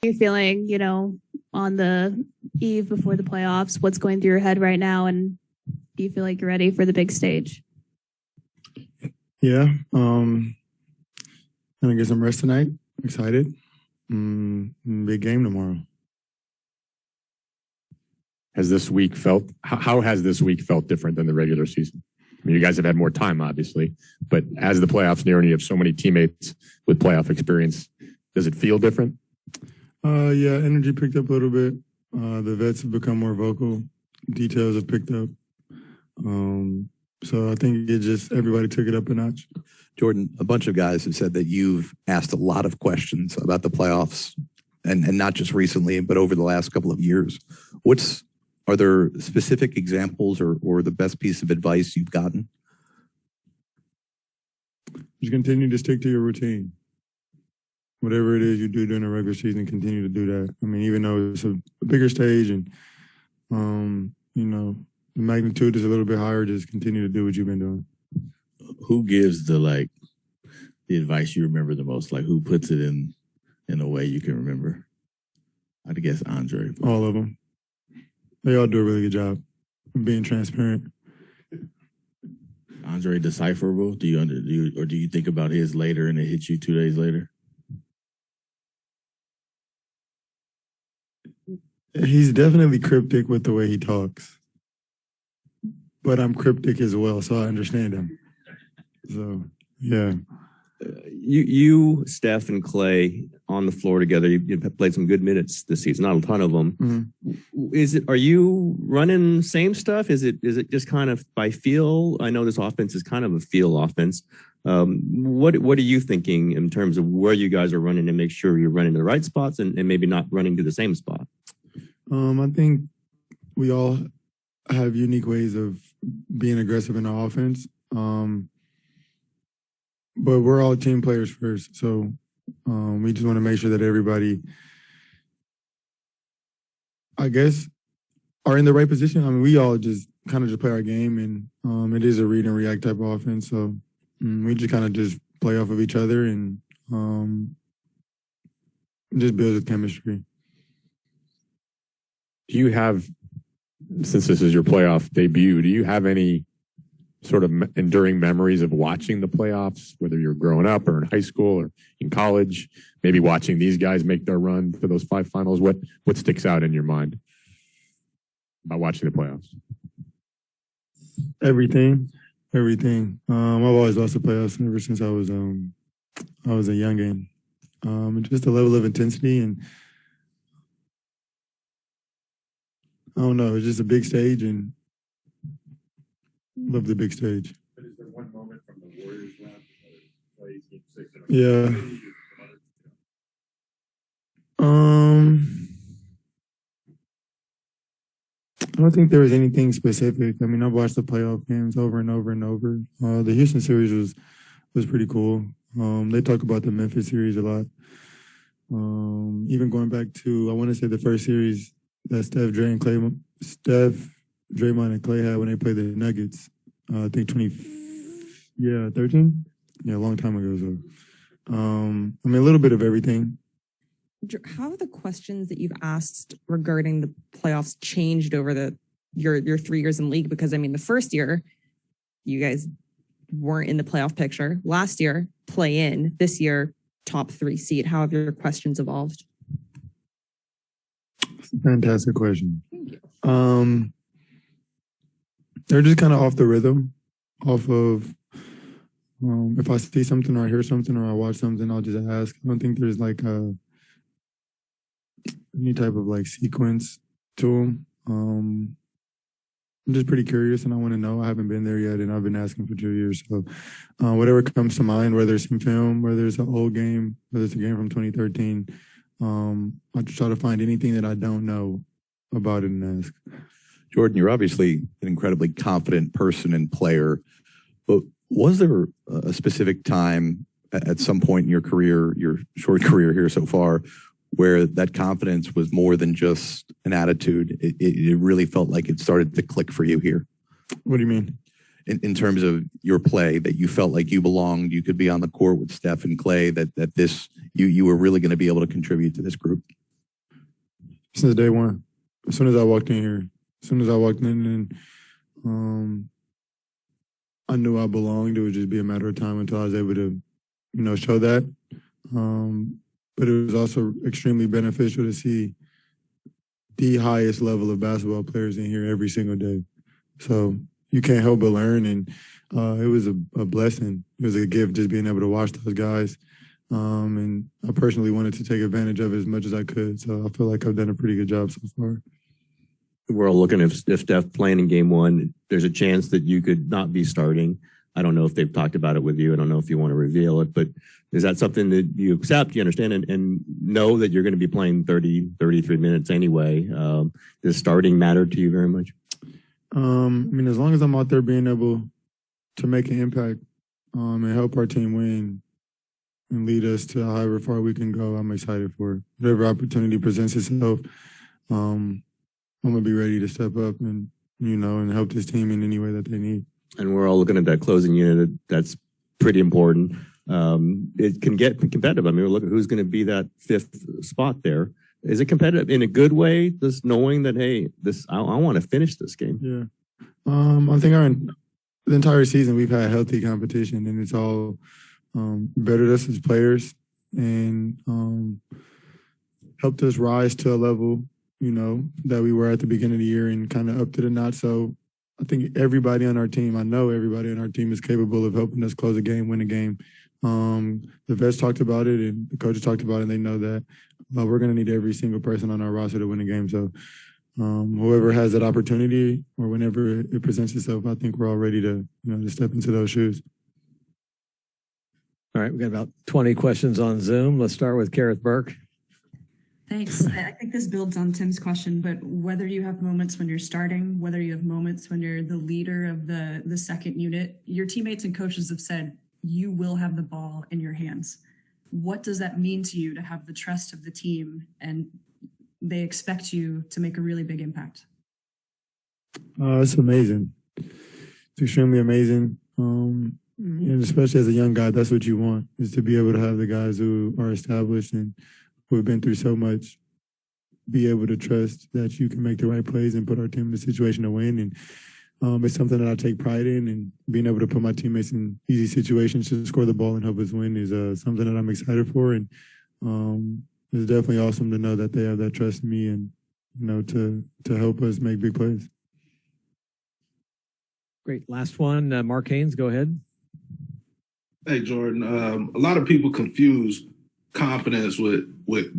You're feeling, on the eve before the playoffs? What's going through your head right now? And do you feel like you're ready for the big stage? Yeah. Gonna get some rest tonight. Excited. Big game tomorrow. How has this week felt different than the regular season? I mean, you guys have had more time, obviously, but as the playoffs near and you have so many teammates with playoff experience, does it feel different? Yeah, energy picked up a little bit. The vets have become more vocal. Details have picked up. So I think everybody took it up a notch. Jordan, a bunch of guys have said that you've asked a lot of questions about the playoffs, and not just recently, but over the last couple of years. Are there specific examples or the best piece of advice you've gotten? Just continue to stick to your routine. Whatever it is you do during the regular season, continue to do that. I mean, even though it's a bigger stage and, the magnitude is a little bit higher, just continue to do what you've been doing. Who gives the advice you remember the most? Like, who puts it in a way you can remember? I'd guess Andre. All of them. They all do a really good job of being transparent. Andre decipherable? Do you think about his later and it hits you 2 days later? He's definitely cryptic with the way he talks. But I'm cryptic as well, so I understand him. So, yeah. You, Steph, and Clay on the floor together. You played some good minutes this season, not a ton of them. Mm-hmm. Are you running same stuff? Is it just kind of by feel? I know this offense is kind of a feel offense. What are you thinking in terms of where you guys are running to make sure you're running the right spots and maybe not running to the same spot? I think we all have unique ways of being aggressive in the offense. But we're all team players first. So we just want to make sure that everybody, I guess, are in the right position. I mean, we all just kind of play our game, and it is a read and react type of offense. So we just kind of just play off of each other and just build the chemistry. Do you have, since this is your playoff debut, do you have any sort of enduring memories of watching the playoffs, whether you're growing up or in high school or in college, maybe watching these guys make their run to those 5 finals? What sticks out in your mind about watching the playoffs? Everything. I've always watched the playoffs ever since I was a youngin'. Just the level of intensity, and I don't know, it's just a big stage, and love the big stage. But is there one moment from the Warriors lap plays game 6? Yeah. I don't think there was anything specific. I mean, I've watched the playoff games over and over and over. The Houston series was pretty cool. They talk about the Memphis series a lot. Even going back to, I want to say, the first series that Steph, Draymond, and Clay had when they played the Nuggets. I think 13? Yeah, a long time ago. So, I mean, a little bit of everything. How have the questions that you've asked regarding the playoffs changed over your 3 years in the league? Because, I mean, the first year, you guys weren't in the playoff picture. Last year, play in. This year, top 3 seed. How have your questions evolved? Fantastic question. They're just kind of off the rhythm, off of if I see something or I hear something or I watch something, I'll just ask. I don't think there's like any type of like sequence to them. I'm just pretty curious and I want to know. I haven't been there yet and I've been asking for 2 years. So whatever comes to mind, whether it's some film, whether it's an old game, whether it's a game from 2013, I try to find anything that I don't know about it and ask. Jordan, you're obviously an incredibly confident person and player, but was there a specific time at some point in your career, your short career here so far, where that confidence was more than just an attitude? It really felt like it started to click for you here. What do you mean? In terms of your play, that you felt like you belonged, you could be on the court with Steph and Clay, that you were really going to be able to contribute to this group? since day one. As soon as I walked in here, and I knew I belonged. It would just be a matter of time until I was able to, show that. But it was also extremely beneficial to see the highest level of basketball players in here every single day. So you can't help but learn, and it was a blessing. It was a gift just being able to watch those guys. And I personally wanted to take advantage of it as much as I could. So I feel like I've done a pretty good job so far. We're all looking if Steph playing in game one, there's a chance that you could not be starting. I don't know if they've talked about it with you. I don't know if you want to reveal it, but is that something that you accept, you understand, and know that you're going to be playing 30, 33 minutes anyway? Does starting matter to you very much? As long as I'm out there being able to make an impact and help our team win and lead us to however far we can go, I'm excited for it. Whatever opportunity presents itself, I'm going to be ready to step up and help this team in any way that they need. And we're all looking at that closing unit. That's pretty important. It can get competitive. We're looking at who's going to be that fifth spot there. Is it competitive in a good way, just knowing that, hey, I want to finish this game? Yeah. I think the entire season we've had healthy competition, and it's all bettered us as players and helped us rise to a level, that we were at the beginning of the year and kind of up to the notch. So I think everybody on our team, I know everybody on our team is capable of helping us close a game, win a game. The vets talked about it and the coaches talked about it, and they know that we're going to need every single person on our roster to win a game. So whoever has that opportunity or whenever it presents itself, I think we're all ready to, to step into those shoes. All right, we've got about 20 questions on Zoom. Let's start with Kareth Burke. Thanks. I think this builds on Tim's question, but whether you have moments when you're starting, whether you have moments when you're the leader of the second unit, your teammates and coaches have said you will have the ball in your hands. What does that mean to you to have the trust of the team and they expect you to make a really big impact? It's amazing. It's extremely amazing. And especially as a young guy, that's what you want, is to be able to have the guys who are established and who have been through so much, be able to trust that you can make the right plays and put our team in a situation to win. And it's something that I take pride in, and being able to put my teammates in easy situations to score the ball and help us win is something that I'm excited for. And it's definitely awesome to know that they have that trust in me and, to help us make big plays. Great. Last one, Mark Haynes, go ahead. Hey, Jordan. A lot of people confuse confidence with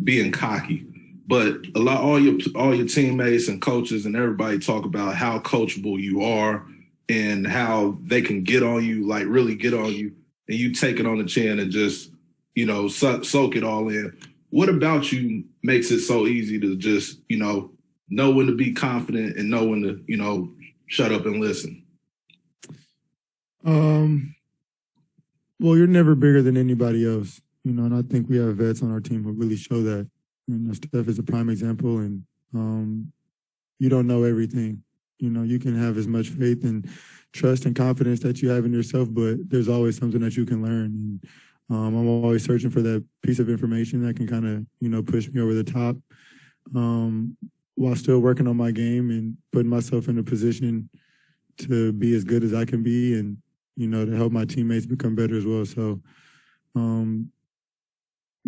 being cocky, but all your teammates and coaches and everybody talk about how coachable you are and how they can get on you, like really get on you, and you take it on the chin and just soak it all in. What about you makes it so easy to just know when to be confident and know when to shut up and listen? Well, you're never bigger than anybody else. And I think we have vets on our team who really show that. Steph is a prime example, and you don't know everything. You can have as much faith and trust and confidence that you have in yourself, but there's always something that you can learn. And I'm always searching for that piece of information that can kind of, push me over the top while still working on my game and putting myself in a position to be as good as I can be and, to help my teammates become better as well. So,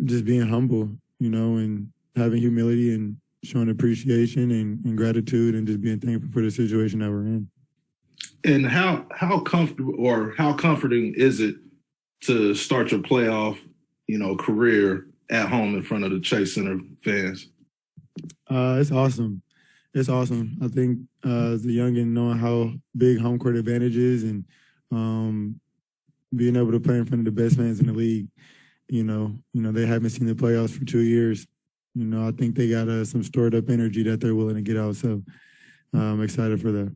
just being humble, and having humility and showing appreciation and gratitude and just being thankful for the situation that we're in. And how comfortable or how comforting is it to start your playoff, career at home in front of the Chase Center fans? It's awesome. It's awesome. I think as a youngin, knowing how big home court advantage is and being able to play in front of the best fans in the league, they haven't seen the playoffs for 2 years. I think they got some stored up energy that they're willing to get out. So I'm excited for that.